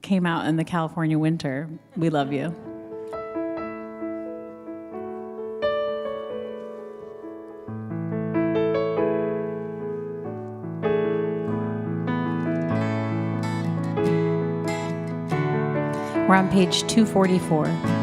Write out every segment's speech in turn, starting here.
Came out in the California winter. We love you. We're on page 244.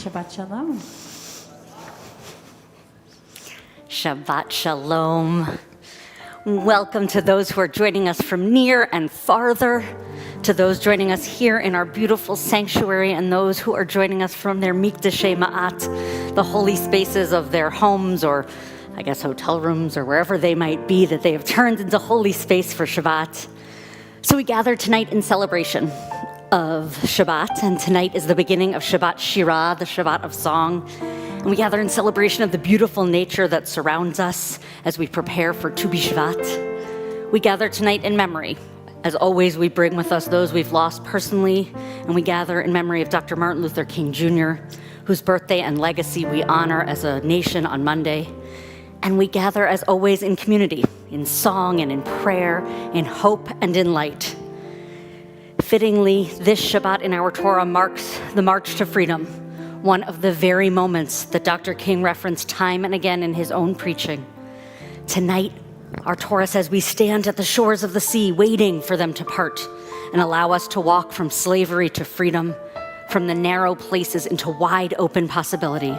Shabbat Shalom. Shabbat Shalom. Welcome to those who are joining us from near and farther, to those joining us here in our beautiful sanctuary, and those who are joining us from their mikdashei ma'at, the holy spaces of their homes, or I guess hotel rooms, or wherever they might be that they have turned into holy space for Shabbat. So we gather tonight in celebration of Shabbat, and tonight is the beginning of Shabbat Shira, the Shabbat of song. And we gather in celebration of the beautiful nature that surrounds us as we prepare for Tu B'Shvat. We gather tonight in memory. As always, we bring with us those we've lost personally, and we gather in memory of Dr. Martin Luther King Jr., whose birthday and legacy we honor as a nation on Monday. And we gather, as always, in community, in song and in prayer, in hope and in light. Fittingly, this Shabbat in our Torah marks the march to freedom, one of the very moments that Dr. King referenced time and again in his own preaching. Tonight, our Torah says we stand at the shores of the sea waiting for them to part and allow us to walk from slavery to freedom, from the narrow places into wide open possibility.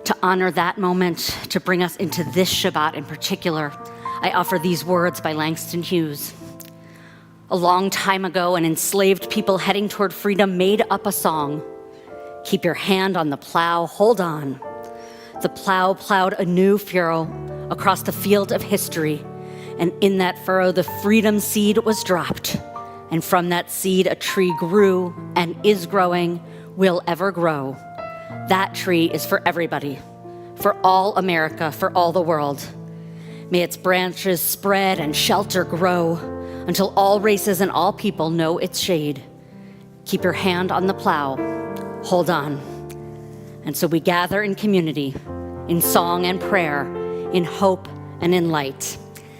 To honor that moment, to bring us into this Shabbat in particular, I offer these words by Langston Hughes. A long time ago, an enslaved people heading toward freedom made up a song. Keep your hand on the plow, hold on. The plow plowed a new furrow across the field of history, and in that furrow the freedom seed was dropped, and from that seed a tree grew and is growing, will ever grow. That tree is for everybody, for all America, for all the world. May its branches spread and shelter grow until all races and all people know its shade. Keep your hand on the plow, hold on. And so we gather in community, in song and prayer, in hope and in light.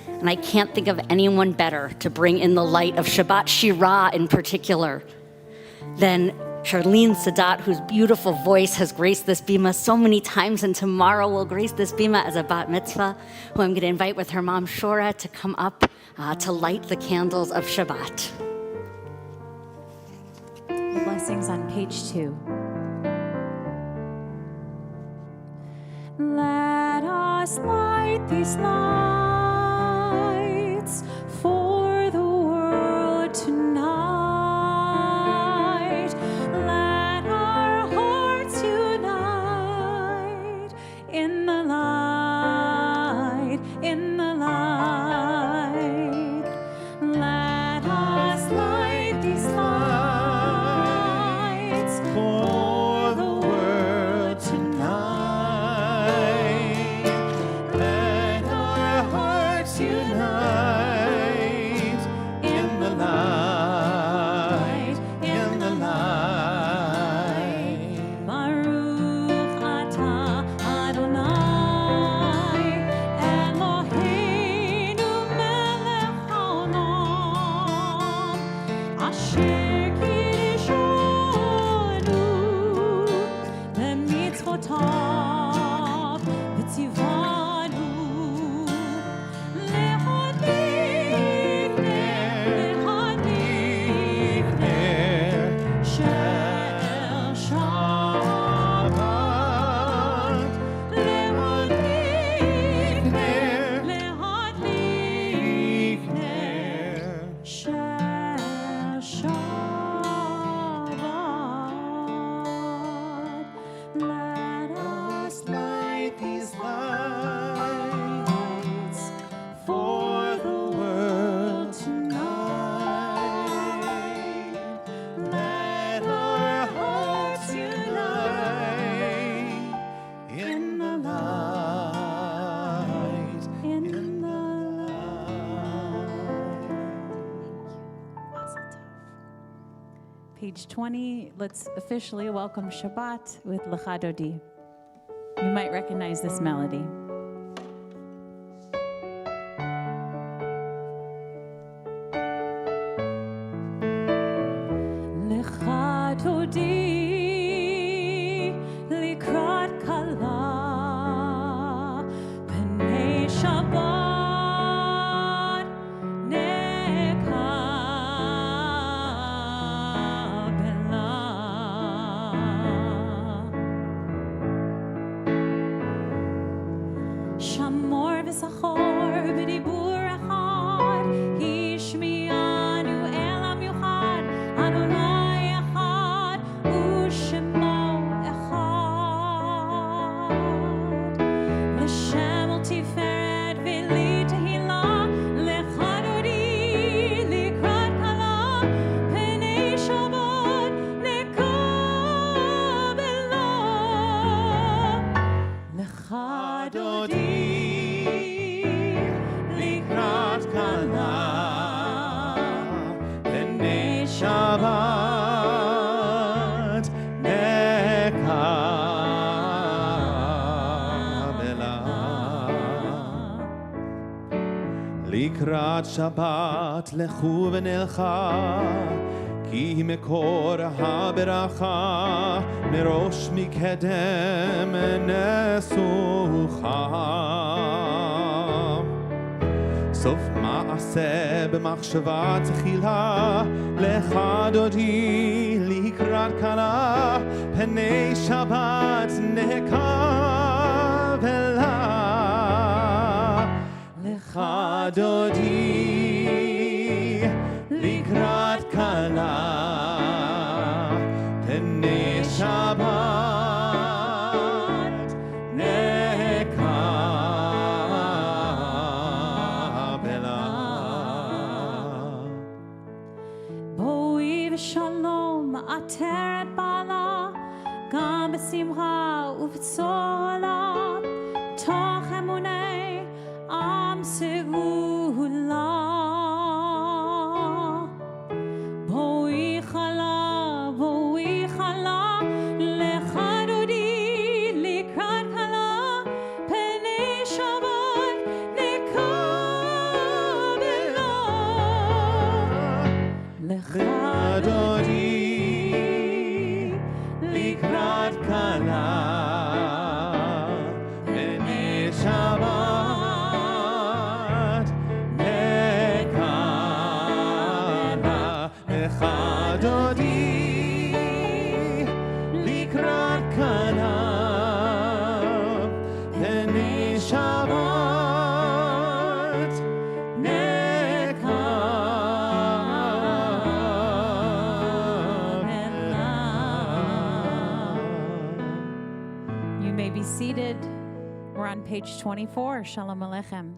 And I can't think of anyone better to bring in the light of Shabbat Shira in particular than Charlene Sadat, whose beautiful voice has graced this bima so many times, and tomorrow will grace this bima as a bat mitzvah, who I'm going to invite with her mom, Shora, to come up to light the candles of Shabbat. The blessings on page 2. Let us light these lights for the world tonight. Let our hearts unite in the light, in the light. Let us light these lights for the world tonight. Let our hearts unite in the light, in the light. Baruch atah Adonai Eloheinu melech haolam asher kiddushanu lemitzvotav v'tzivanu lehadlik ner shel Shabbat. Lehadlik ner shel Shabbat. Let us light these lights for the world tonight. Let our hearts unite in the light, in the light. Page 20, let's officially welcome Shabbat with Lecha Dodi. You might recognize this melody. Lecha Dodi likrat kala pnei Shabbat nekabela. Shamor v'sachor b'dibur echad hishmianu el hamiuchad Adonai echad u'shemo echad l'shem al tiferet v'li tehila lecha dodi likrat kala pnei Shabbat nekabela. Lecha dodi likrat kala pnei Shabbat nekabela. לקראת שבת לכו ונלכה, כי מקור הברכה מראש מקדם נסוכה. סוף מעשה במחשבה תחילה, לך דודי לקראת כלה, פני שבת נקבלה. לך דודי לקראת כלה, פני שבת נקבלה. בואי ושלום עטרת בעלה, גם בשמחה ובצהלה, תוך אמוני עם סגולה. בואי חלה, בואי חלה, לך דודי לקראת כלה, פני שבת seated. We're on page 24. Shalom Aleichem.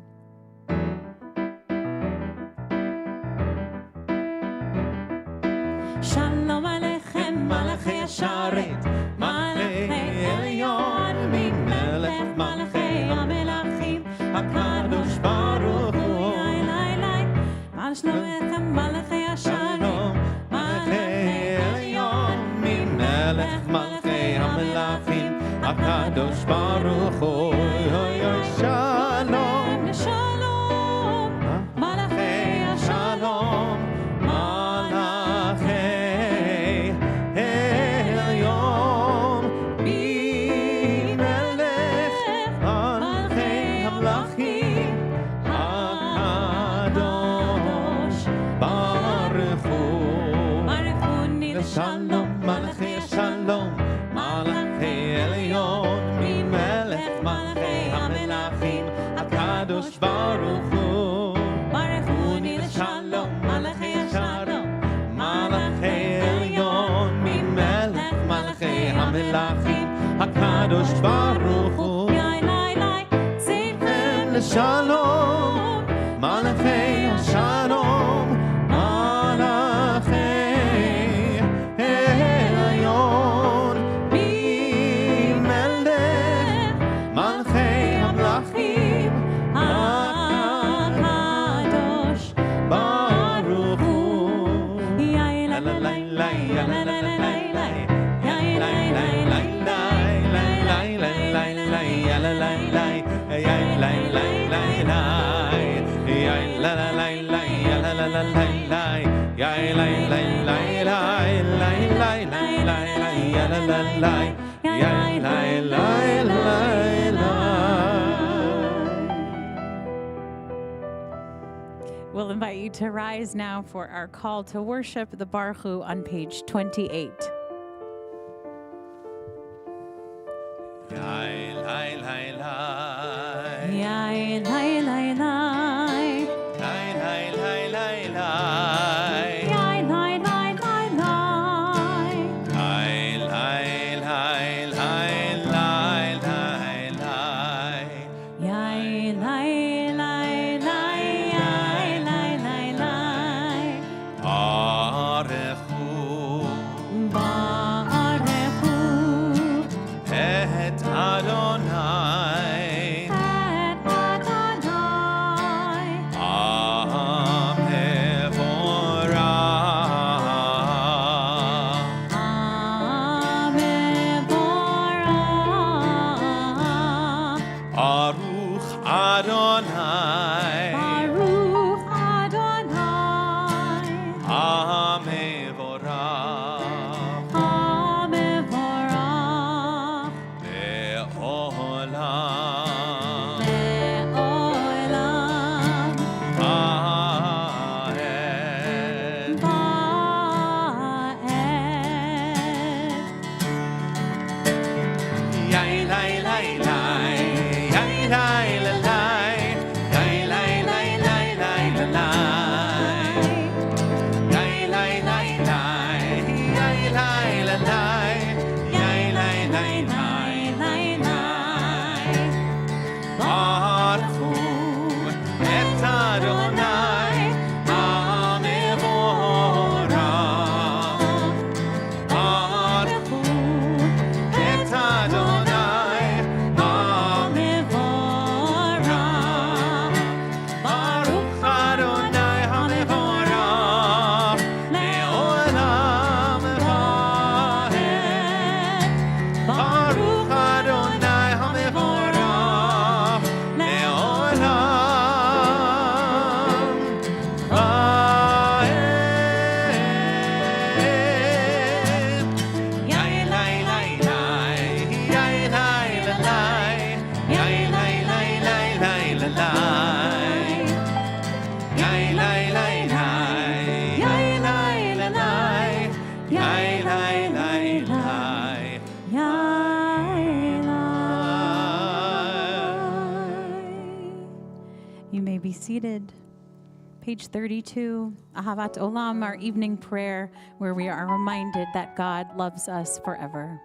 Shalom Aleichem, Malachi Asharet, Malachi Elyon, Melech Malachi Amelachim, HaKadosh Baruch Hu. Shalom Aleichem, Malachi Asharet, Malachi Elyon, Melech Malachi Amelachim, HaKadosh Baruch Hu. Shalom, Shalom, Malachi Shalom, Malachi Elyon, Melech Malachi Amelachim, HaKadosh Baruch Hu. Shalom, Malachi Shalom, Malachi Elyon, Melech Malachi Amelachim, HaKadosh Baruch Hu. Shalom, Malachi Shalom, Malachi Elyon, Melech Malachi Amelachim, HaKadosh Baruch Hu. Shalom, Malachi Shalom, Malachi Elyon, Melech Malachi Amelachim, HaKadosh Baruch Hu. La la la la la la la la la. La la la la la la la la la. La la la la. La la la la la. La la la la la la la la. La la la la la la la la la la. We'll invite you to rise now for our call to worship the Baruch Hu on page 28. Yai, lai, lai, lai. Yai, lai, lai, lai. Lai, lai, lai, lai, lai. Yai, lai, lai, lai, lai. Lai, lai, lai, lai, lai, lai, lai. Yai, lai, lai, lai, yai, lai, lai, lai. Baruch Hu. Baruch Hu. Et Adonai. Et Adonai. Amevorach. Amevorach. Baruch Adonai. Baruch Adonai. Amevorach. Amevorach. Le'olam. Le'olam. Va'ed. Va'ed. Yai, lai, lai, lai. Yai, lai, lai, lai. Yai, lai, lai, lai, lai, lai. Yai, lai, lai, lai. Yai, lai, lai, lai. Yai, lai, lai, lai, lai, lai. Baruch Hu et Adonai, Amevorach. Baruch Hu et Adonai, Amevorach. Baruch Adonai, Amevorach. Le'olam va'ed. Baruch Adonai, Amevorach. Le'olam va'ed. Yai, lai, lai, lai. Yai, lai, lai, lai. Yai, lai, lai, lai, lai, lai. Yai, lai, lai, lai. Yai, lai, lai, lai. Yai, lai, lai, lai. Yai, lai. You may be seated. Page 32, Ahavat Olam, our evening prayer, where we are reminded that God loves us forever.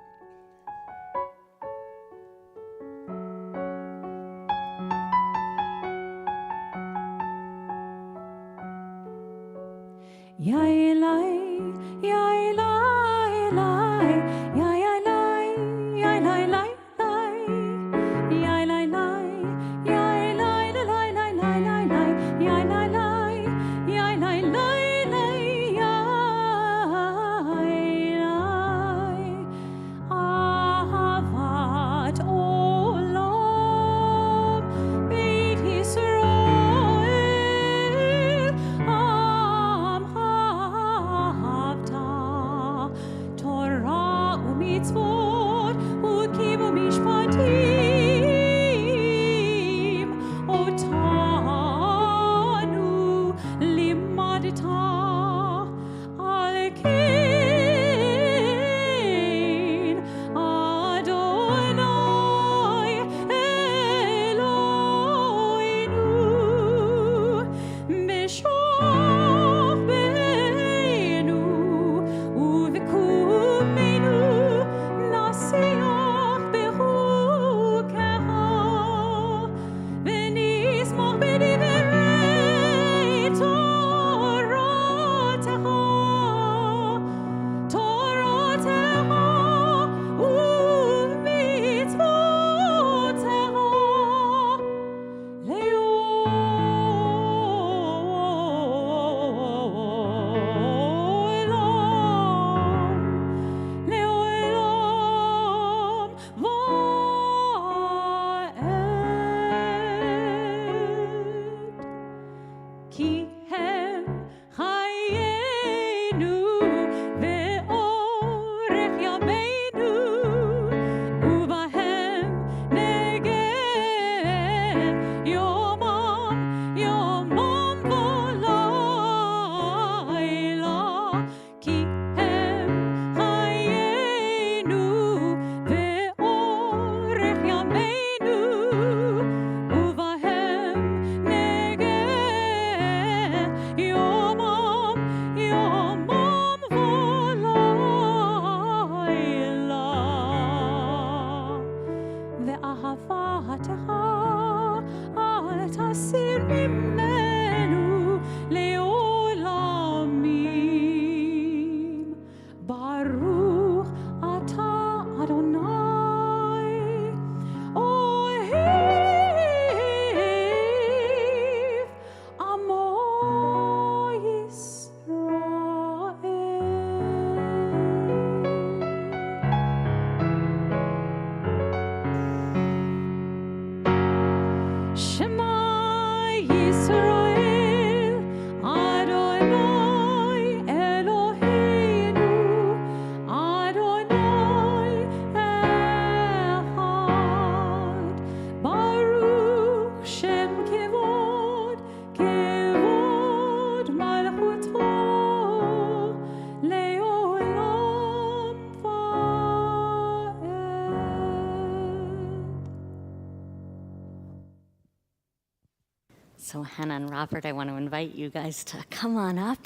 So Hannah and Robert, I want to invite you guys to come on up.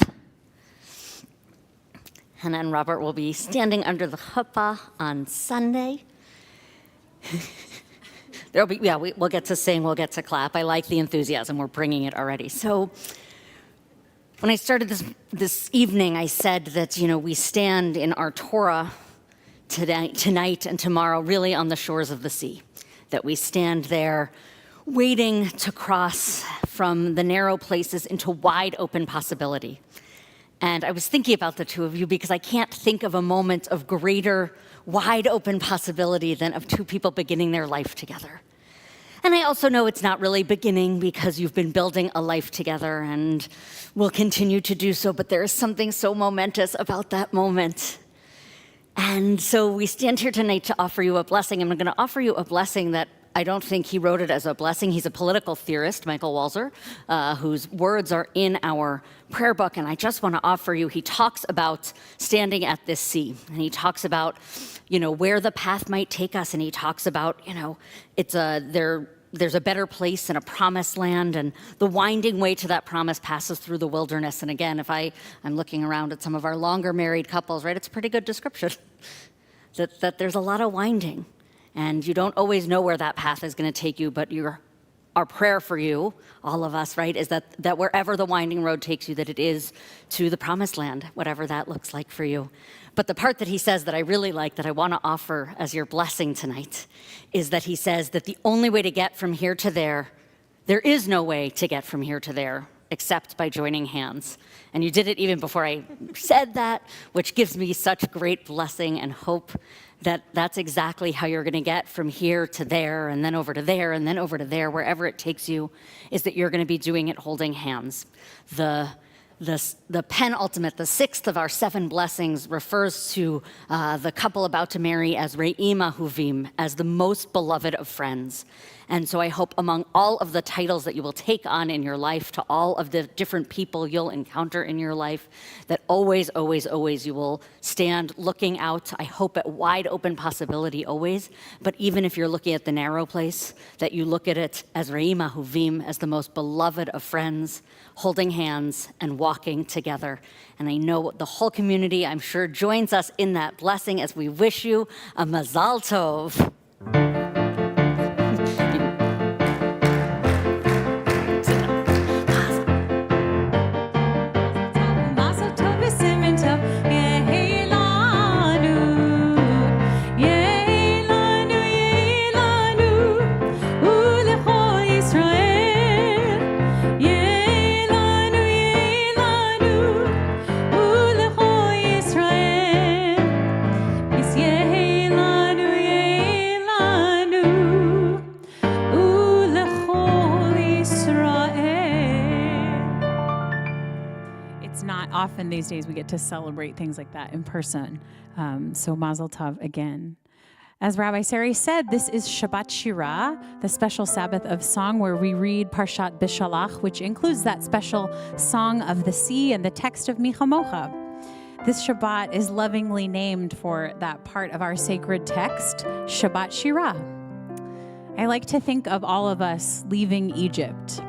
Hannah and Robert will be standing under the chuppah on Sunday. We'll get to sing, we'll get to clap. I like the enthusiasm, we're bringing it already. So when I started this evening, I said that, we stand in our Torah tonight and tomorrow really on the shores of the sea, that we stand there waiting to cross from the narrow places into wide open possibility. And I was thinking about the two of you because I can't think of a moment of greater wide open possibility than of two people beginning their life together. And I also know it's not really beginning because you've been building a life together and will continue to do so, but there is something so momentous about that moment. And so we stand here tonight to offer you a blessing. I'm going to offer you a blessing that I don't think he wrote it as a blessing. He's a political theorist, Michael Walzer, whose words are in our prayer book. And I just want to offer you, he talks about standing at this sea. And he talks about, where the path might take us. And he talks about, there's a better place and a promised land. And the winding way to that promise passes through the wilderness. And again, if I'm looking around at some of our longer married couples, right, it's a pretty good description that there's a lot of winding. And you don't always know where that path is going to take you, but you're our prayer for you, all of us, right, is that wherever the winding road takes you, that it is to the promised land, whatever that looks like for you. But the part that he says that I really like, that I want to offer as your blessing tonight, is that he says that the only way to get from here to there is no way to get from here to there except by joining hands. And you did it even before I said that, which gives me such great blessing and hope that that's exactly how you're going to get from here to there, and then over to there, and then over to there, wherever it takes you, is that you're going to be doing it holding hands. The penultimate, the sixth of our 7 blessings, refers to the couple about to marry as Re'im Ahuvim, as the most beloved of friends. And so I hope among all of the titles that you will take on in your life, to all of the different people you'll encounter in your life, that always, always, always you will stand looking out, I hope, at wide open possibility always. But even if you're looking at the narrow place, that you look at it as Re'im Ahuvim, as the most beloved of friends, holding hands and walking together. And I know the whole community, I'm sure, joins us in that blessing as we wish you a Mazal Tov. Often these days we get to celebrate things like that in person. So Mazel Tov again. As Rabbi Sari said, this is Shabbat Shira, the special Sabbath of song where we read Parshat Bishalach, which includes that special song of the sea and the text of Micha Mocha. This Shabbat is lovingly named for that part of our sacred text, Shabbat Shira. I like to think of all of us leaving Egypt,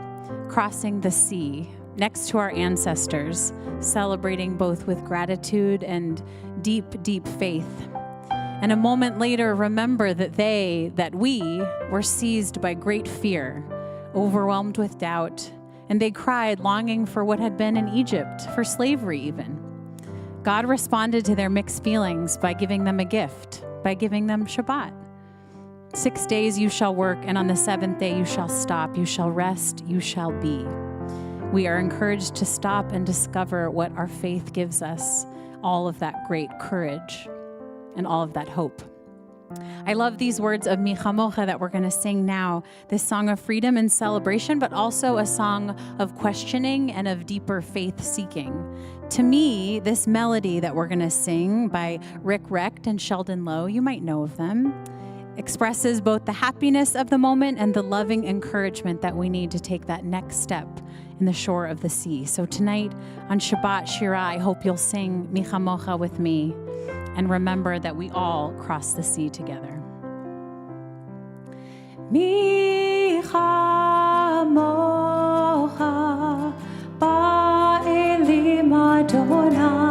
crossing the sea, next to our ancestors, celebrating both with gratitude and deep, deep faith. And a moment later, remember that we were seized by great fear, overwhelmed with doubt, and they cried, longing for what had been in Egypt, for slavery even. God responded to their mixed feelings by giving them a gift, by giving them Shabbat. 6 days you shall work, and on the 7th day you shall stop, you shall rest, you shall be. We are encouraged to stop and discover what our faith gives us, all of that great courage and all of that hope. I love these words of Micha Mocha that we're going to sing now, this song of freedom and celebration, but also a song of questioning and of deeper faith seeking. To me, this melody that we're going to sing by Rick Recht and Sheldon Lowe, you might know of them, expresses both the happiness of the moment and the loving encouragement that we need to take that next step in the shore of the sea. So tonight on Shabbat Shira, I hope you'll sing Micha Mocha with me and remember that we all cross the sea together. Micha Mocha ba'elim Adonai.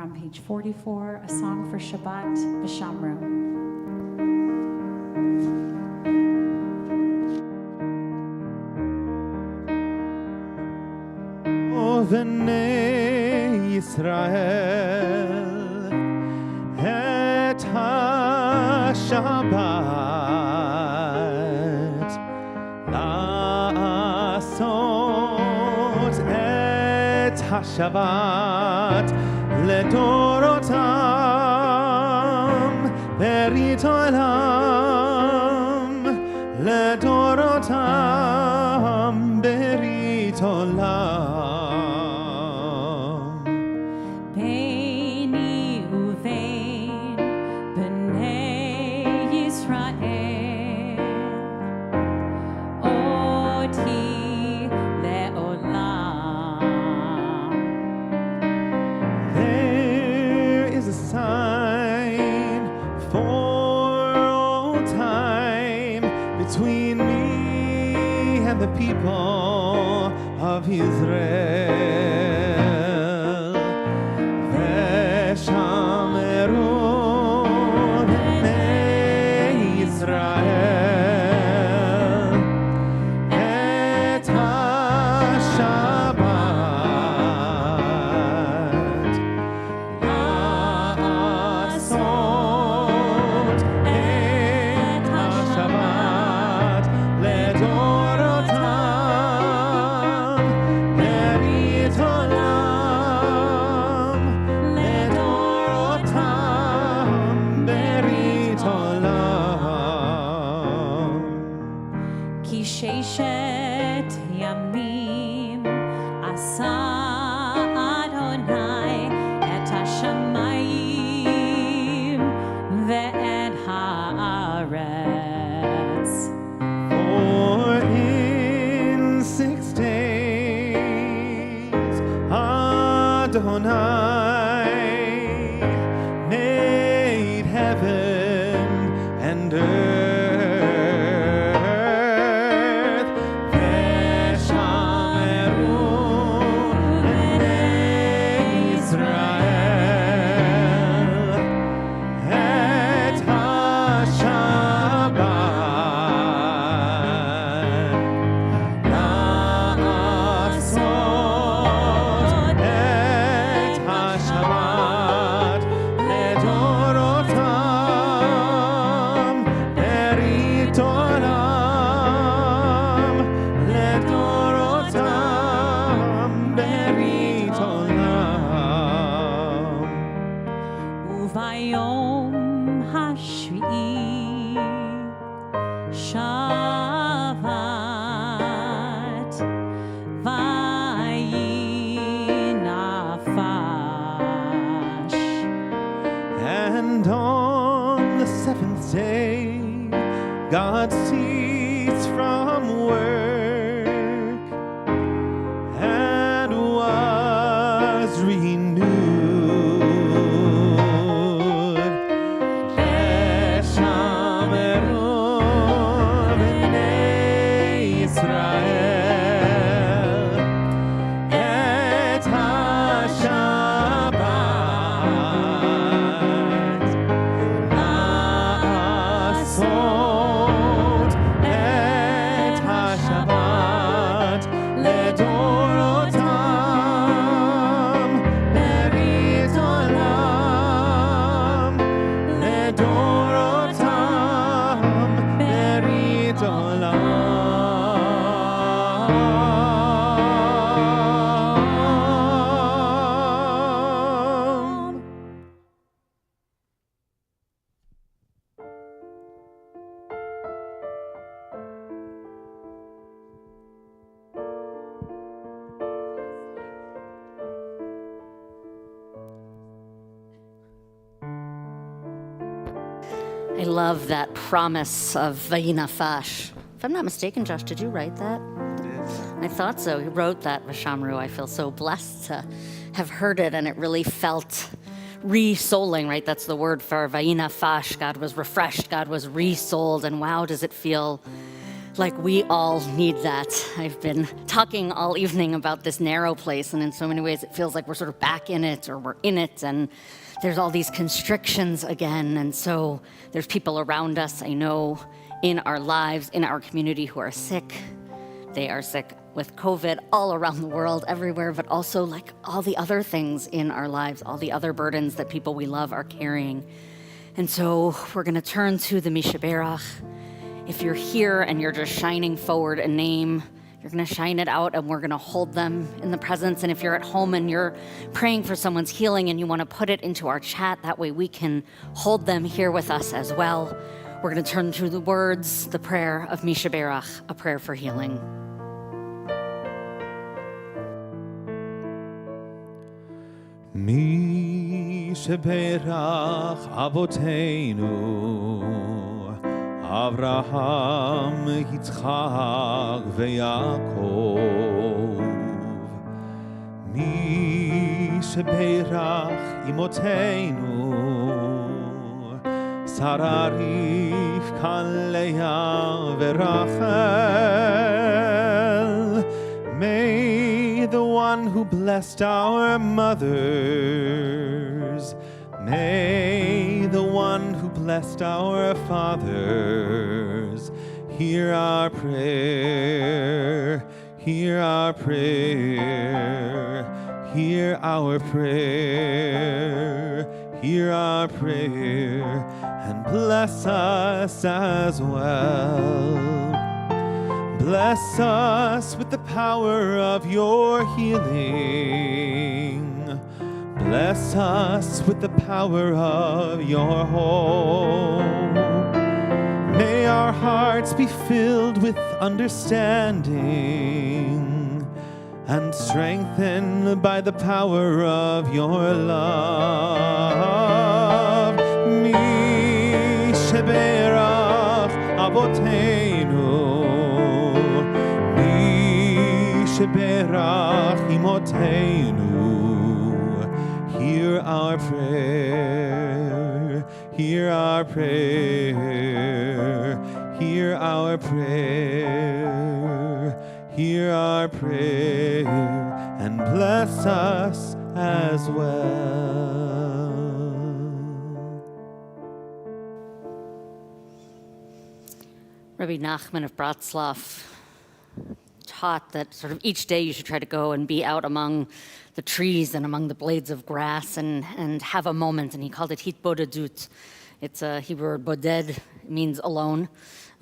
on page 44, a song for Shabbat V'Shamru. B'nei Yisrael et ha-Shabbat la'asot et ha-Shabbat ledorotam berit olam ledorotam berit olam. Between me and the people of Israel, V'shameru b'nei Yisrael et ha-Shabbat la'asot et ha-Shabbat ledorotam berit olam ledorotam berit olam. Ki sheshet yamim asa Adonai et hashamayim ve'et haaretz. For in 6 days Adonai made heaven and earth. V'shameru b'nei Israel et ha-Shabbat la'asot et ha-Shabbat ledorotam berit olam ledorotam berit olam. Uvayom hashvi'i Shabbat vayinafash. And on the 7th day, God ceased from work and was renewed. V'shameru b'nei Yisrael et ha-Shabbat la'asot et ha-Shabbat ledorotam berit olam ledorotam berit olam. I love that promise of Vayinafash. If I'm not mistaken, Josh, did you write that? I thought so. He wrote that, Vashamru. I feel so blessed to have heard it, and it really felt re-souling, right? That's the word for Vayinafash. God was refreshed. God was re-souled. And wow, does it feel Like we all need that. I've been talking all evening about this narrow place, and in so many ways it feels like we're sort of back in it, or we're in it, and there's all these constrictions again. And so there's people around us, I know, in our lives, in our community, who are sick. They are sick with COVID all around the world, everywhere, but also like all the other things in our lives, all the other burdens that people we love are carrying. And so we're going to turn to the Mishaberach. If you're here and you're just shining forward a name, you're going to shine it out, and we're going to hold them in the presence. And if you're at home and you're praying for someone's healing and you want to put it into our chat, that way we can hold them here with us as well. We're going to turn to the words, the prayer of Mishaberach, a prayer for healing. Mishaberach Avoteinu Avraham, Yitzchak, veYaakov. Mishaberach Imoteinu Sarah, Rivka, Leah, veRachel. May the one who blessed our mothers, may the one who blessed our fathers, hear our prayer, hear our prayer, hear our prayer, hear our prayer, and bless us as well. Bless us with the power of your healing. Bless us with the power of your hope. May our hearts be filled with understanding and strengthened by the power of your love. Mishaberach Avoteinu, Mishaberach Imoteinu. Hear our prayer, hear our prayer, hear our prayer, hear our prayer, and bless us as well. Rabbi Nachman of Bratslav taught that sort of each day you should try to go and be out among the trees and among the blades of grass and have a moment, and he called it hitbodedut. It's a Hebrew word, boded, it means alone.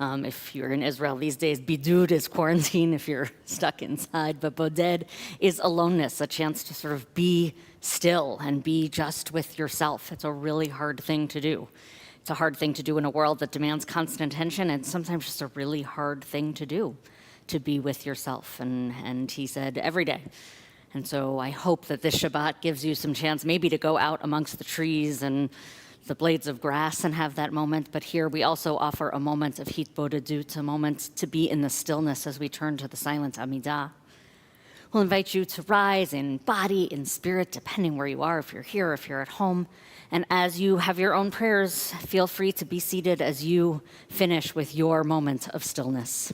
If you're in Israel these days, bidud is quarantine if you're stuck inside, but boded is aloneness, a chance to sort of be still and be just with yourself. It's a really hard thing to do. It's a hard thing to do in a world that demands constant attention, and sometimes just a really hard thing to do, to be with yourself. And he said every day. And so I hope that this Shabbat gives you some chance maybe to go out amongst the trees and the blades of grass and have that moment. But here we also offer a moment of hitbodedut, a moment to be in the stillness as we turn to the silent Amidah. We'll invite you to rise in body, in spirit, depending where you are, if you're here, if you're at home. And as you have your own prayers, feel free to be seated as you finish with your moment of stillness.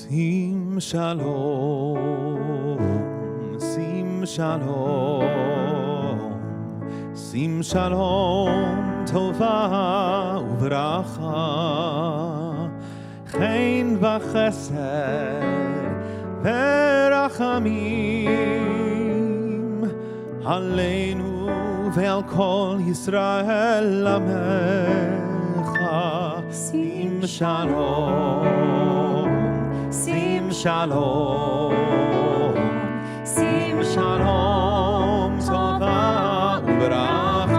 שים שלום, שים שלום, שים שלום, טובה וברכה, חן וחסד ורחמים, עלינו ועל כל ישראל עמך. שים שלום, שים שלום, שים שלום, טובה וברכה,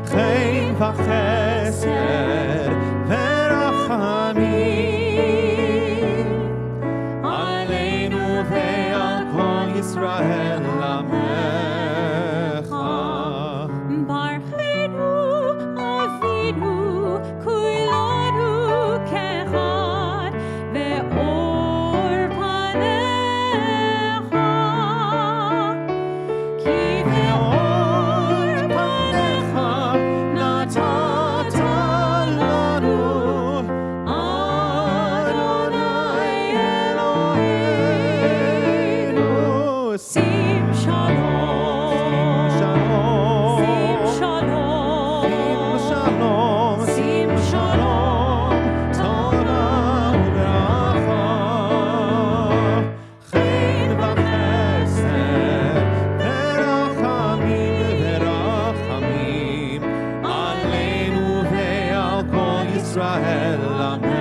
חן וחסד ורחמים, עלינו ועל כל ישראל עמך. ברכנו אבינו כולנו כאחד באור פניך, כי באור פניך נתת לנו אדוני אלוהינו. שים שלום, שים שלום, שים שלום, טובה וברכה, חן וחסד ורחמים ורחמים, עלינו ועל כל ישראל עמך.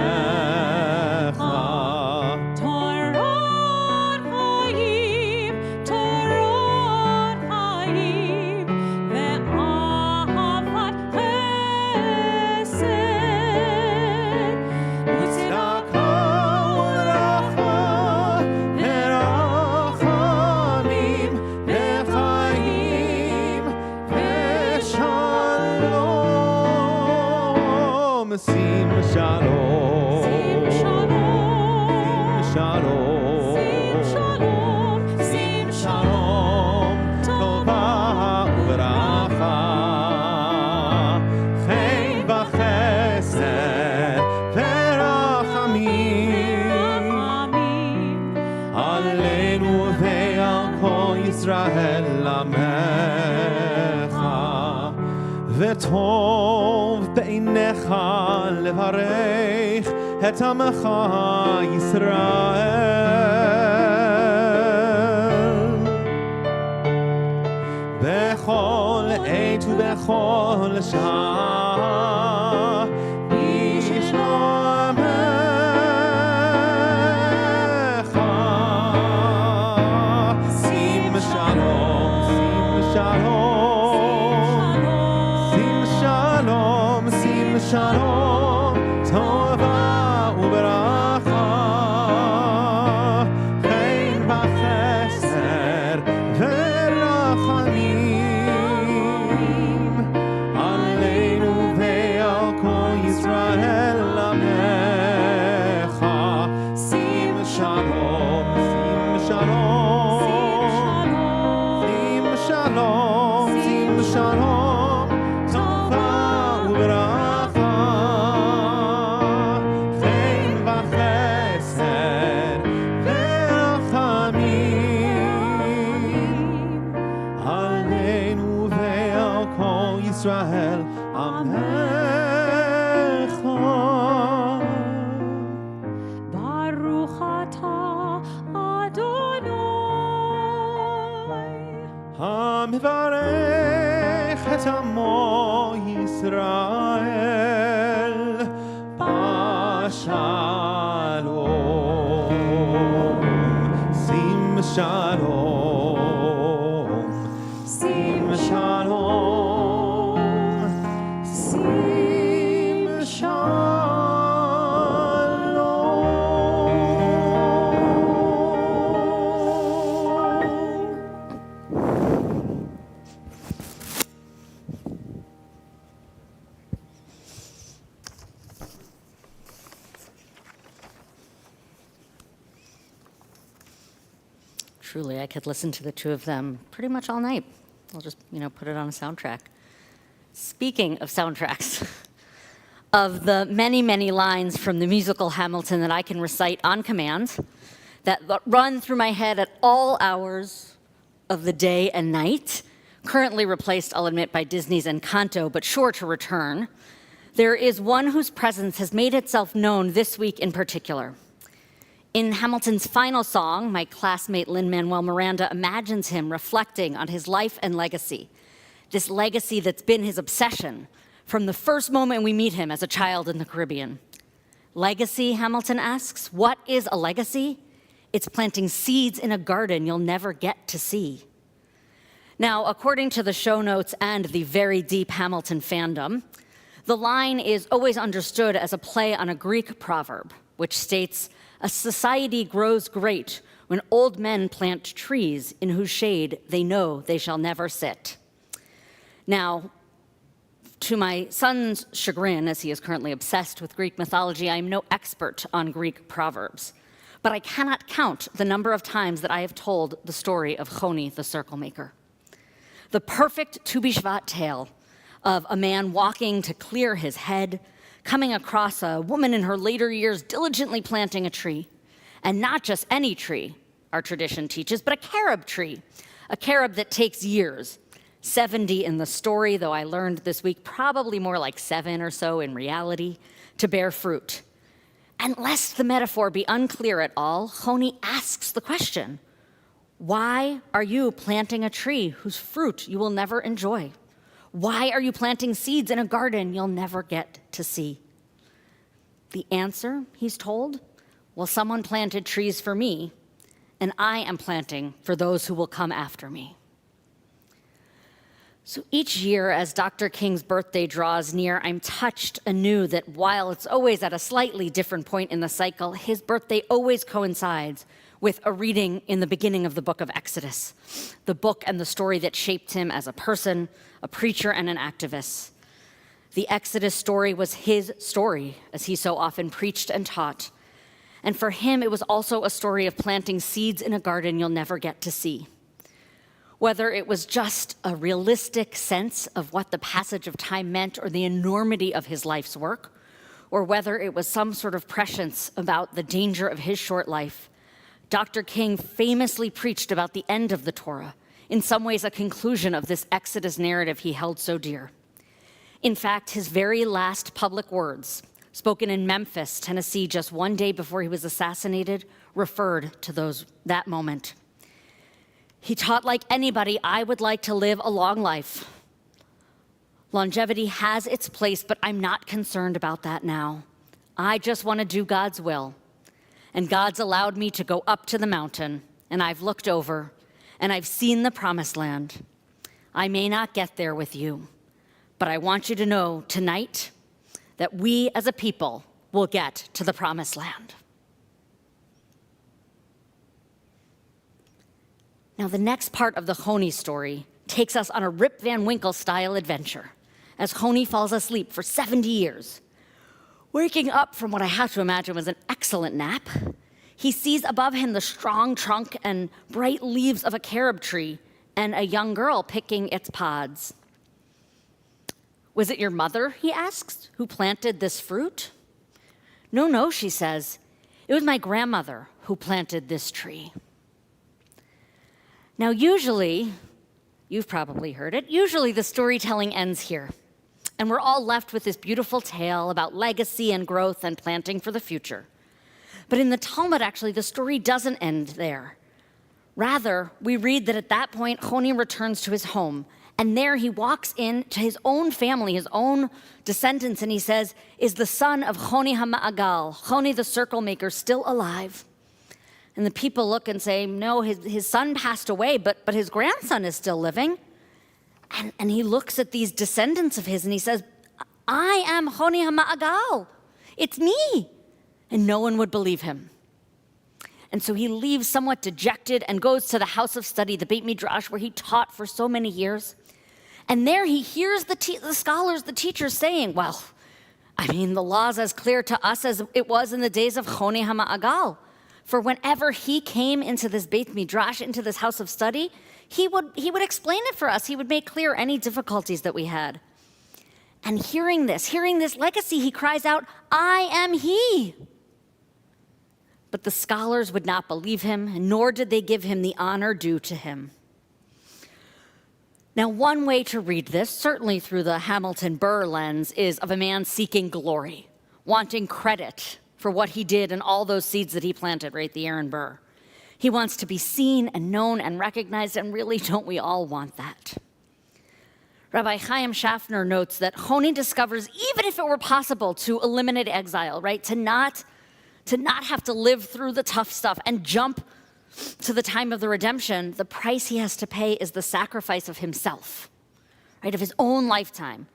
תורת חיים, תורת חיים, ואהבת חסד, וצדקה וברכה, ורחמים, וחיים, ושלום. שים שלום, שים שלום, שים שלום, שים שלום, טובה וברכה, חן וחסד ורחמים, עלינו ועל כל ישראל עמך. וטוב בעיניך לברך את עמך ישראל, בכל עת ובכל שעה, בשלומך. שים שלום, שים שלום, שים שלום, שים שלום, טובה וברכה, חן וחסד ורחמים, עלינו ועל כל ישראל עמך. שים שלום, שים שלום, שים שלום, שים שלום, טובה וברכה, חן וחסד ורחמים, עלינו ועל כל ישראל עמך. ברוך אתה אדוני המברך את עמו ישראל בשלום. שים שלום, שים שלום, שים שלום. Truly, I could listen to the two of them pretty much all night. I'll just, put it on a soundtrack. Speaking of soundtracks, of the many, many lines from the musical Hamilton that I can recite on command, that run through my head at all hours of the day and night, currently replaced, I'll admit, by Disney's Encanto, but sure to return, there is one whose presence has made itself known this week in particular. In Hamilton's final song, my classmate Lin-Manuel Miranda imagines him reflecting on his life and legacy, this legacy that's been his obsession from the first moment we meet him as a child in the Caribbean. Legacy, Hamilton asks, what is a legacy? It's planting seeds in a garden you'll never get to see. Now, according to the show notes and the very deep Hamilton fandom, the line is always understood as a play on a Greek proverb, which states, "A society grows great when old men plant trees in whose shade they know they shall never sit." Now, to my son's chagrin, as he is currently obsessed with Greek mythology, I am no expert on Greek proverbs, but I cannot count the number of times that I have told the story of Choni, the circle maker. The perfect Tu B'Shvat tale of a man walking to clear his head, coming across a woman in her later years diligently planting a tree, and not just any tree, our tradition teaches, but a carob tree, a carob that takes years, 70 in the story, though I learned this week probably more like 7 or so in reality, to bear fruit. And lest the metaphor be unclear at all, Choni asks the question, why are you planting a tree whose fruit you will never enjoy? Why are you planting seeds in a garden you'll never get to see? The answer, he's told, well, someone planted trees for me, and I am planting for those who will come after me. So each year, as Dr. King's birthday draws near, I'm touched anew that while it's always at a slightly different point in the cycle, his birthday always coincides with a reading in the beginning of the book of Exodus, the book and the story that shaped him as a person, a preacher, and an activist. The Exodus story was his story, as he so often preached and taught. And for him, it was also a story of planting seeds in a garden you'll never get to see. Whether it was just a realistic sense of what the passage of time meant or the enormity of his life's work, or whether it was some sort of prescience about the danger of his short life, Dr. King famously preached about the end of the Torah, in some ways a conclusion of this Exodus narrative he held so dear. In fact, his very last public words, spoken in Memphis, Tennessee, just one day before he was assassinated, referred to that moment. He taught, like anybody, I would like to live a long life. Longevity has its place, but I'm not concerned about that now. I just want to do God's will. And God's allowed me to go up to the mountain, and I've looked over, and I've seen the promised land. I may not get there with you, but I want you to know tonight that we as a people will get to the promised land. Now, the next part of the Choni story takes us on a Rip Van Winkle-style adventure as Choni falls asleep for 70 years. Waking up from what I have to imagine was an excellent nap, he sees above him the strong trunk and bright leaves of a carob tree and a young girl picking its pods. Was it your mother, he asks, who planted this fruit? No, she says. It was my grandmother who planted this tree. Now, usually, you've probably heard it, usually the storytelling ends here. And we're all left with this beautiful tale about legacy and growth and planting for the future. But in the Talmud, actually, the story doesn't end there. Rather, we read that at that point, Choni returns to his home. And there he walks in to his own family, his own descendants, and he says, is the son of Choni HaMa'agal, Choni the circle maker, still alive? And the people look and say, no, his son passed away, but his grandson is still living. And he looks at these descendants of his and he says, I am Choni HaMa'agal. It's me. And no one would believe him. And so he leaves somewhat dejected and goes to the house of study, the Beit Midrash, where he taught for so many years. And there he hears the scholars, the teachers saying, well, the law's as clear to us as it was in the days of Choni HaMa'agal. For whenever he came into this Beit Midrash, into this house of study, he would explain it for us. He would make clear any difficulties that we had. And hearing this legacy, he cries out, "I am he." But the scholars would not believe him, nor did they give him the honor due to him. Now, one way to read this, certainly through the Hamilton Burr lens, is of a man seeking glory, wanting credit for what he did and all those seeds that he planted, right? The Aaron Burr. He wants to be seen and known and recognized, and really, don't we all want that? Rabbi Chaim Schaffner notes that Choni discovers, even if it were possible to eliminate exile, right? To not have to live through the tough stuff and jump to the time of the redemption, the price he has to pay is the sacrifice of himself, right? Of his own lifetime.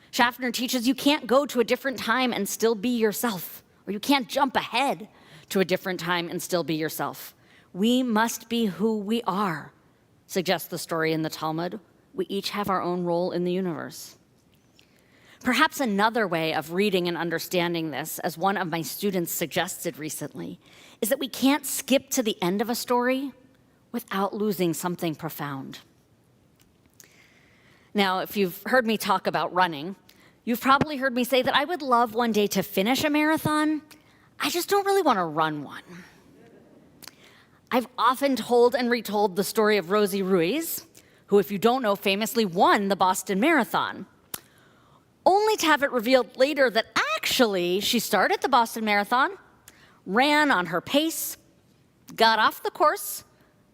Schaffner teaches you can't go to a different time and still be yourself, or you can't jump ahead to a different time and still be yourself. We must be who we are, suggests the story in the Talmud. We each have our own role in the universe. Perhaps another way of reading and understanding this, as one of my students suggested recently, is that we can't skip to the end of a story without losing something profound. Now, if you've heard me talk about running, you've probably heard me say that I would love one day to finish a marathon. I just don't really want to run one. I've often told and retold the story of Rosie Ruiz, who, if you don't know, famously won the Boston Marathon, only to have it revealed later that actually she started the Boston Marathon, ran on her pace, got off the course,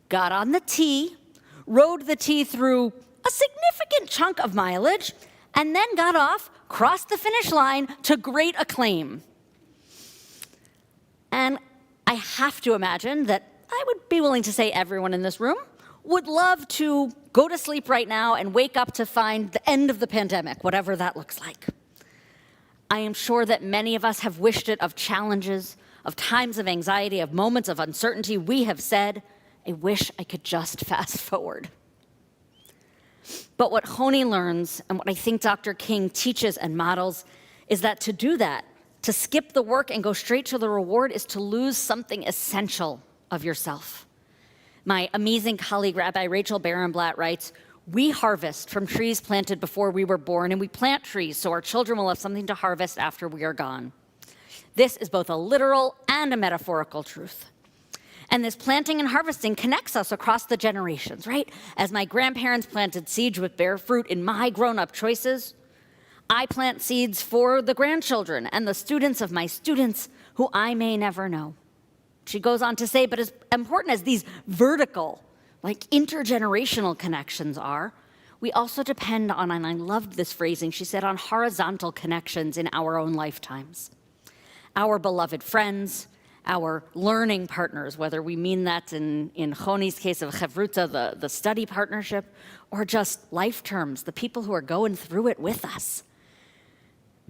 got on the tee, rode the tee through a significant chunk of mileage, and then got off, crossed the finish line to great acclaim. And I have to imagine that I would be willing to say everyone in this room would love to go to sleep right now and wake up to find the end of the pandemic, whatever that looks like. I am sure that many of us have wished it of challenges, of times of anxiety, of moments of uncertainty. We have said, I wish I could just fast forward. But what Choni learns, and what I think Dr. King teaches and models, is that to do that, to skip the work and go straight to the reward, is to lose something essential of yourself. My amazing colleague, Rabbi Rachel Barenblatt, writes, "We harvest from trees planted before we were born, and we plant trees so our children will have something to harvest after we are gone." This is both a literal and a metaphorical truth. And this planting and harvesting connects us across the generations, right? As my grandparents planted seeds which bear fruit in my grown-up choices, I plant seeds for the grandchildren and the students of my students who I may never know. She goes on to say, but as important as these vertical, like intergenerational connections are, we also depend on, and I loved this phrasing, she said, on horizontal connections in our own lifetimes. Our beloved friends, our learning partners, whether we mean that in Choni's case of Chevruta, the study partnership, or just life terms, the people who are going through it with us.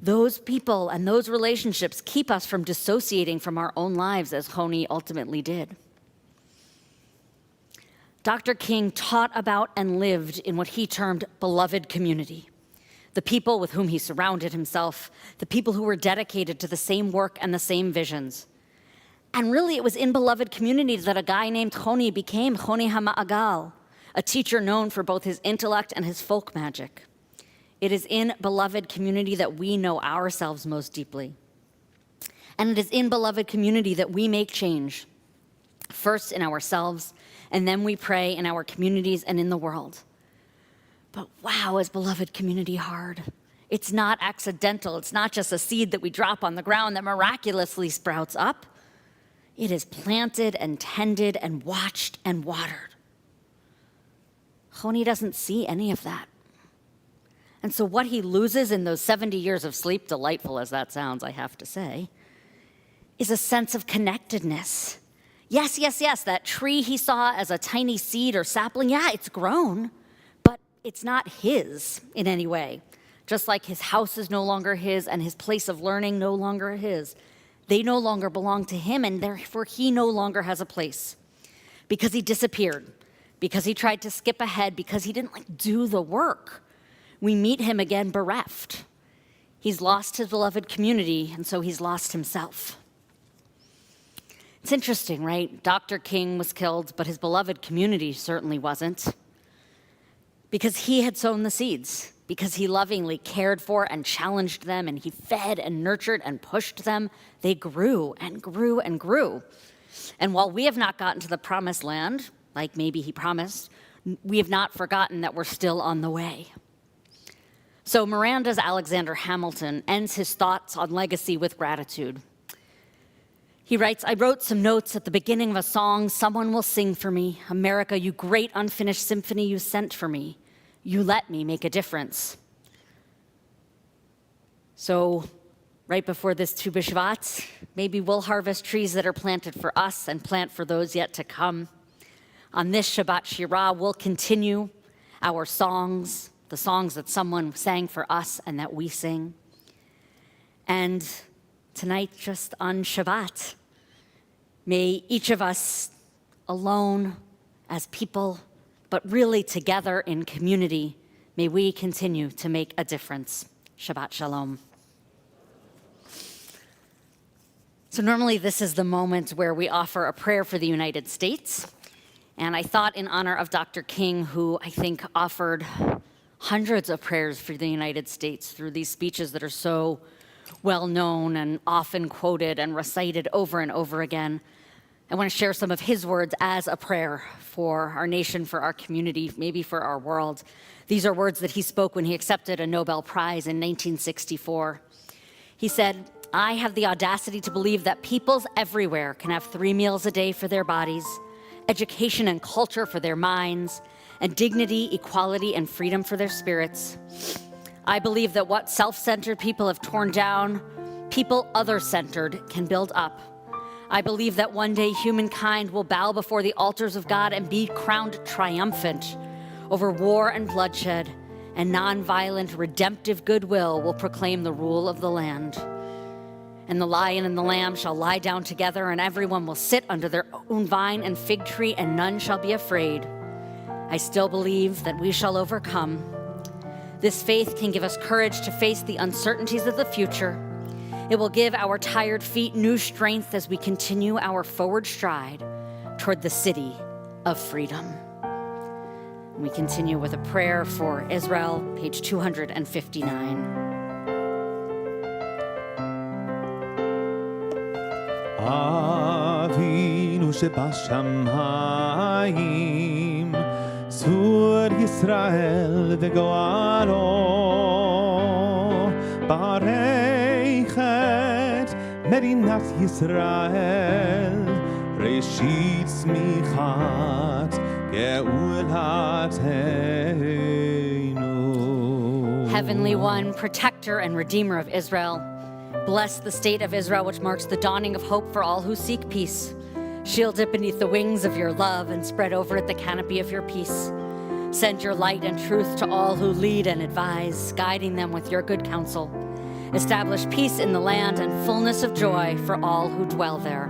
Those people and those relationships keep us from dissociating from our own lives, as Choni ultimately did. Dr. King taught about and lived in what he termed beloved community, the people with whom he surrounded himself, the people who were dedicated to the same work and the same visions. And really, it was in beloved community that a guy named Choni became Choni HaMa'agal, a teacher known for both his intellect and his folk magic. It is in beloved community that we know ourselves most deeply. And it is in beloved community that we make change, first in ourselves, and then we pray in our communities and in the world. But wow, is beloved community hard. It's not accidental. It's not just a seed that we drop on the ground that miraculously sprouts up. It is planted and tended and watched and watered. Choni doesn't see any of that. And so what he loses in those 70 years of sleep, delightful as that sounds, I have to say, is a sense of connectedness. Yes, that tree he saw as a tiny seed or sapling, yeah, it's grown, but it's not his in any way. Just like his house is no longer his and his place of learning no longer his. They no longer belong to him, and therefore he no longer has a place. Because he disappeared, because he tried to skip ahead, because he didn't do the work. We meet him again bereft. He's lost his beloved community, and so he's lost himself. It's interesting, right? Dr. King was killed, but his beloved community certainly wasn't. Because he had sown the seeds. because he lovingly cared for and challenged them, and he fed and nurtured and pushed them, they grew and grew and grew. And while we have not gotten to the promised land, like maybe he promised, we have not forgotten that we're still on the way. So Miranda's Alexander Hamilton ends his thoughts on legacy with gratitude. He writes, I wrote some notes at the beginning of a song someone will sing for me. America, you great unfinished symphony you sent for me. You let me make a difference. So right before this Tu B'Shvat, maybe we'll harvest trees that are planted for us and plant for those yet to come. On this Shabbat Shira, we'll continue our songs, the songs that someone sang for us and that we sing. And tonight, just on Shabbat, may each of us alone as people, but really together in community, may we continue to make a difference. Shabbat Shalom. So normally this is the moment where we offer a prayer for the United States. And I thought in honor of Dr. King, who I think offered hundreds of prayers for the United States through these speeches that are so well known and often quoted and recited over and over again, I want to share some of his words as a prayer for our nation, for our community, maybe for our world. These are words that he spoke when he accepted a Nobel Prize in 1964. He said, I have the audacity to believe that peoples everywhere can have 3 meals a day for their bodies, education and culture for their minds, and dignity, equality, and freedom for their spirits. I believe that what self-centered people have torn down, people other-centered can build up. I believe that one day humankind will bow before the altars of God and be crowned triumphant over war and bloodshed, and nonviolent, redemptive goodwill will proclaim the rule of the land. And the lion and the lamb shall lie down together, and everyone will sit under their own vine and fig tree, and none shall be afraid. I still believe that we shall overcome. This faith can give us courage to face the uncertainties of the future. It will give our tired feet new strength as we continue our forward stride toward the city of freedom. And we continue with a prayer for Israel, page 259. Avinu shebashamayim, Zur Yisrael v'goalo, Barechet Medinat Yisrael, Reshit Smichat Geulatenu. Heavenly One, protector and redeemer of Israel, bless the state of Israel, which marks the dawning of hope for all who seek peace. Shield it beneath the wings of your love and spread over it the canopy of your peace. Send your light and truth to all who lead and advise, guiding them with your good counsel. Establish peace in the land and fullness of joy for all who dwell there.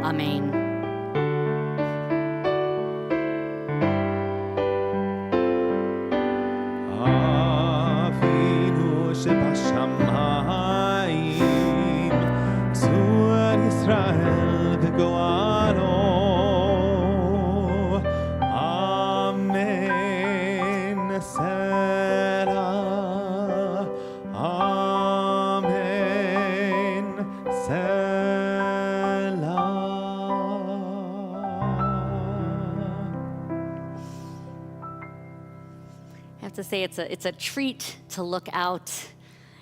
Amen. Avinu shebashamayim, Zur Yisrael v'goalo. Amen. Selah. Amen. Selah. I have to say it's a treat to look out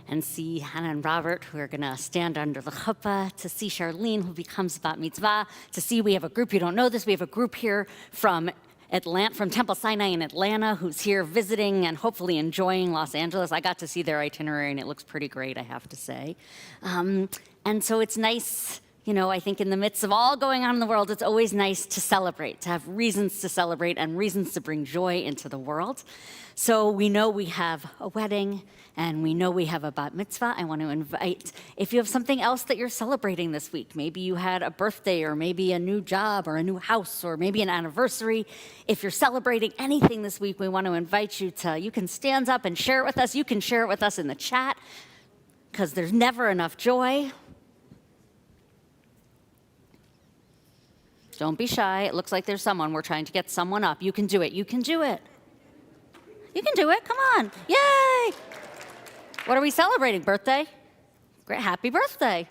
and see Hannah and Robert, who are going to stand under the chuppah, to see Charlene, who becomes bat mitzvah, to see we have a group, you don't know this, we have a group here from Temple Sinai in Atlanta, who's here visiting and hopefully enjoying Los Angeles. I got to see their itinerary, and it looks pretty great, I have to say. And so it's nice, I think in the midst of all going on in the world, it's always nice to celebrate, to have reasons to celebrate and reasons to bring joy into the world. So we know we have a wedding, and we know we have a bat mitzvah. I want to invite, if you have something else that you're celebrating this week, maybe you had a birthday or maybe a new job or a new house or maybe an anniversary. If you're celebrating anything this week, we want to invite you you can stand up and share it with us. You can share it with us in the chat, because there's never enough joy. Don't be shy. It looks like there's someone. We're trying to get someone up. You can do it. You can do it. You can do it. Come on. Yay! What are we celebrating? Birthday? Great. Happy birthday.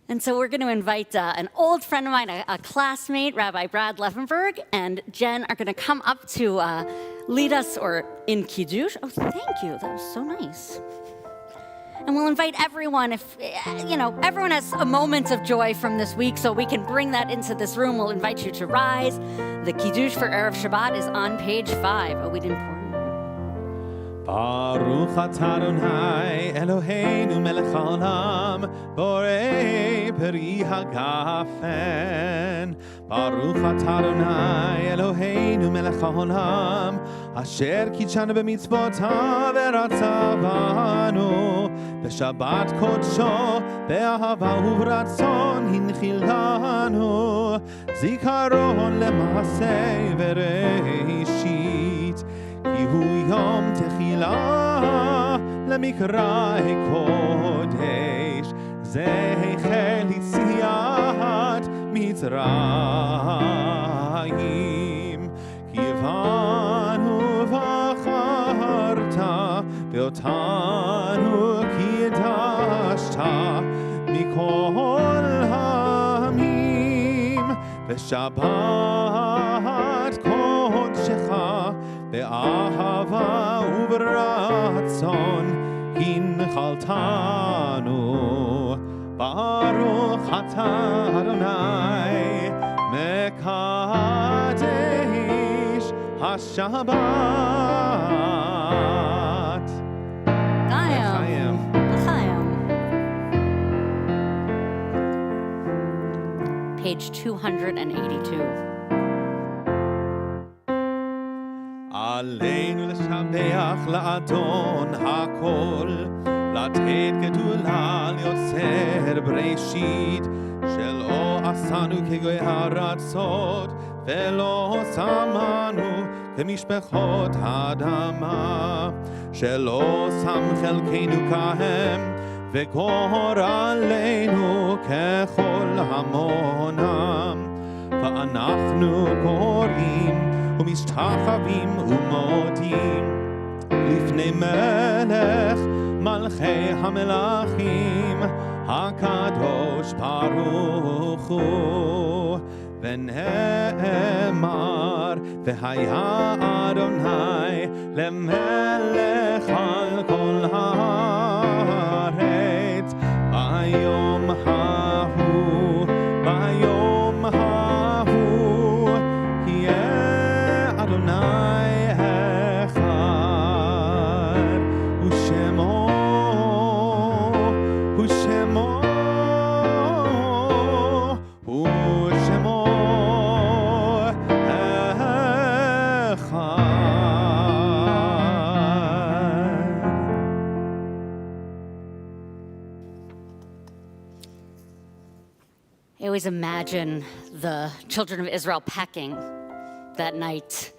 And so we're going to invite an old friend of mine, a classmate, Rabbi Brad Leffenberg, and Jen are going to come up to lead us in Kiddush. Oh, thank you. That was so nice. And we'll invite everyone, if, everyone has a moment of joy from this week, so we can bring that into this room. We'll invite you to rise. The Kiddush for Erev Shabbat is on page 5. Oh, we didn't pour it. Baruch atah Adonai Eloheinu melech haolam borei peri hagafen. Baruch atah Adonai Eloheinu melech haolam asher kitshanu b'mitzvotav v'ratzah banu b'shabbat kodsho be'ahava u'b'ratzon hinchil lanu zikaron le'maaseh v'reishit כי הוא יום תחילה למקרא קודש זה החל יציאת מצרים כי הבנו ובחרת ואותנו קידשת מכל העמים ושבת קודשך באהבה וברצון הנחלתנו ברוך אתה אדוני מקדש השבת. לחיים. Page 282. עלינו לשבח לאדון הכל, לתת גדולה ליוצר בראשית, שלא עשנו כגוי הארצות, ולא שמנו כמשפחות האדמה, שלא שם חלקנו כהם, וגורלנו ככל המונם, ואנחנו קוראים ומשתחווים ומודים לפני מלך מלכי המלכים הקדוש ברוך הוא ונאמר והיה אדוני למלך על כל הארץ ביום ההוא ביום ההוא יהיה אדוני אחד ושמו I always imagine the children of Israel packing that night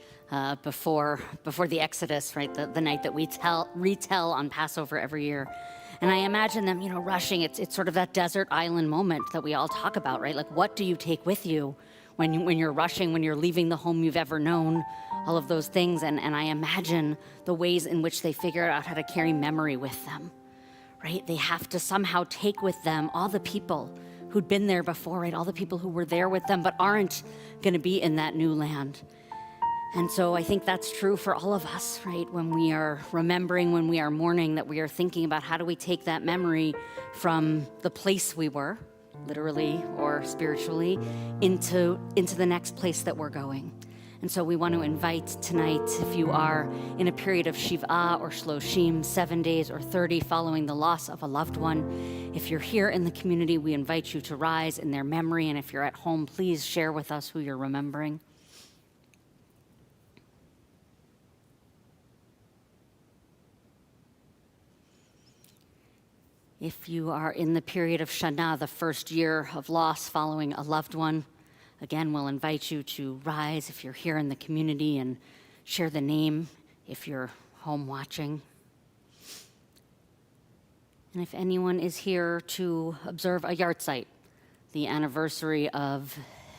before the Exodus, right? The night that we retell on Passover every year. And I imagine them, rushing. It's sort of that desert island moment that we all talk about, right? Like, what do you take with you when you're rushing, when you're leaving the home you've ever known, all of those things. And I imagine the ways in which they figure out how to carry memory with them, right? They have to somehow take with them all the people who'd been there before, right? All the people who were there with them but aren't going to be in that new land. And so I think that's true for all of us, right? When we are remembering, when we are mourning, that we are thinking about how do we take that memory from the place we were, literally or spiritually, into the next place that we're going. And so we want to invite tonight, if you are in a period of Shiva or Shloshim, 7 days or 30 following the loss of a loved one, if you're here in the community, we invite you to rise in their memory. And if you're at home, please share with us who you're remembering. If you are in the period of Shana, the first year of loss following a loved one, again, we'll invite you to rise if you're here in the community and share the name if you're home watching. And if anyone is here to observe a yahrzeit, the anniversary of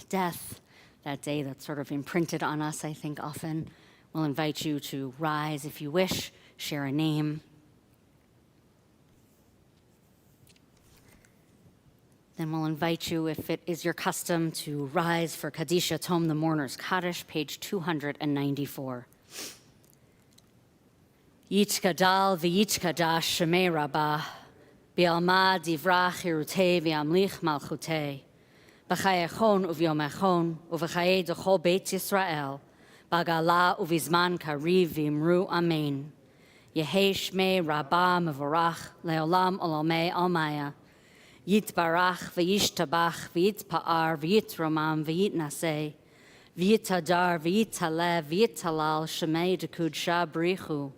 death, that day that's sort of imprinted on us, I think often, We'll invite you to rise if you wish, share a name. Then we'll invite you, if it is your custom, to rise for Kadisha Tom, the Mourner's Kaddish, page 294. Yitzkadal v'yitzkadash shemei rabbah, bi'alma divrach hirutei v'amlich malchutei, b'chayechon uvyomechon, uv'chaye d'chol beit Yisrael, b'gala uvizman kariv v'imru amen. Yehei shmei rabbah mevorach, leolam olamei almaya, Yitbarach v'yishtabach v'yitpa'ar v'yitromam v'yitnaseh, v'yitadar v'yitalev v'yitalal shemei d'kudsha b'richu.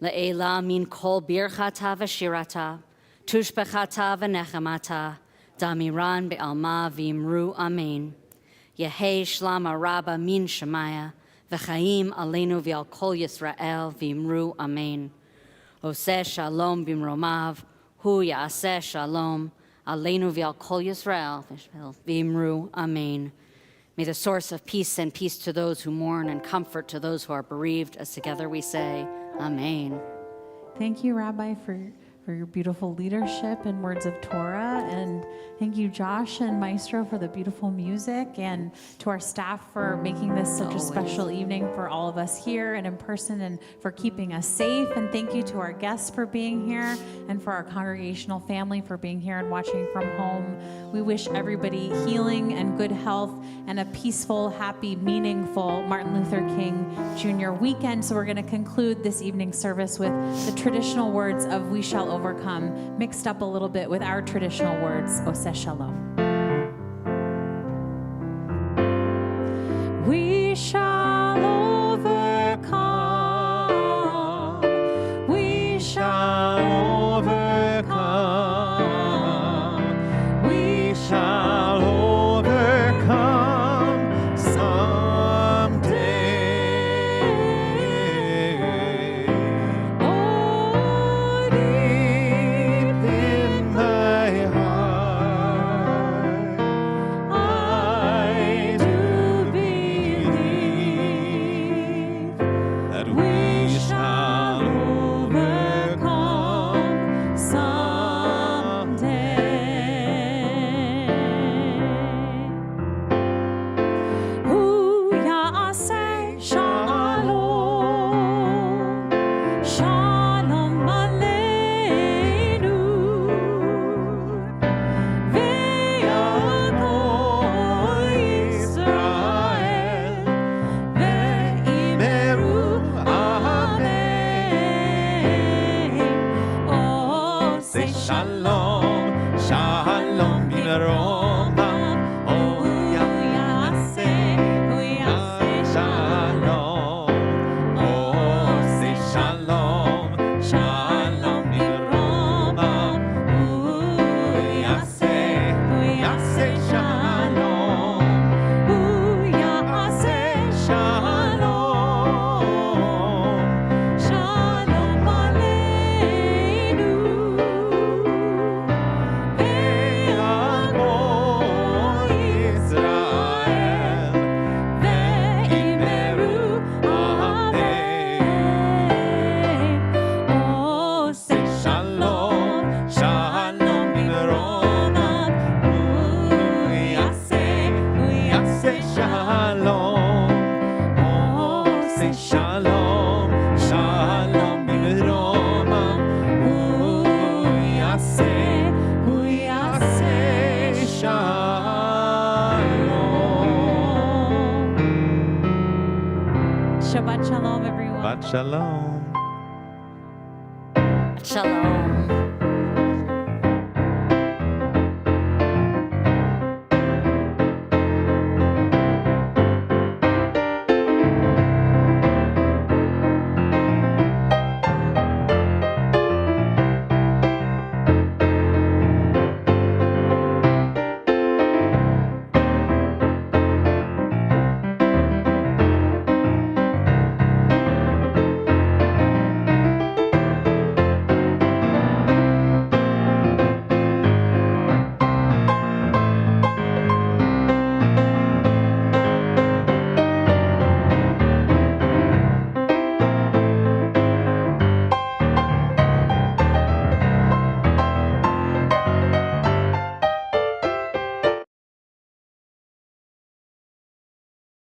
Le'ela min kol birchata v'shirata, tushbechata v'nechamata, damiran be'alma v'imru amen. Yehei shlama rabba min shemaya, v'chaim aleinu v'al kol Yisrael v'imru amen. Oseh shalom b'mromav, Hu ya'aseh shalom, aleinu v'al kol Yisrael, v'imru amen. May the source of peace send peace to those who mourn and comfort to those who are bereaved, as together we say, amen. Thank you, Rabbi, for your beautiful leadership and words of Torah. And thank you, Josh and Maestro, for the beautiful music, and to our staff for making this such a special evening for all of us here and in person, and for keeping us safe. And thank you to our guests for being here, and for our congregational family for being here and watching from home. We wish everybody healing and good health and a peaceful, happy, meaningful Martin Luther King Jr. weekend. So we're going to conclude this evening's service with the traditional words of "We shall overcome," mixed up a little bit with our traditional words, Oseh Shalom. We shall overcome. We shall overcome. We shall overcome someday. Oh, deep in my heart, I do believe that we shall overcome someday. Hu ya'aseh shalom, shalom aleinu, ve'yakol Yisrael, ve'imeru amen. Oseh shalom, shalom b'meromam, oh ya'aseh shalom, Oseh shalom, shalom b'meromam, oh ya'aseh shalom, oh ya'aseh shalom, shalom aleinu, ve'yakol Yisrael, ve'imeru amen. Oseh shalom, shalom b'meromam, hu ya'aseh shalom, Oseh shalom, shalom b'meromam, hu ya'aseh shalom. Shabbat shalom, everyone. Shabbat shalom.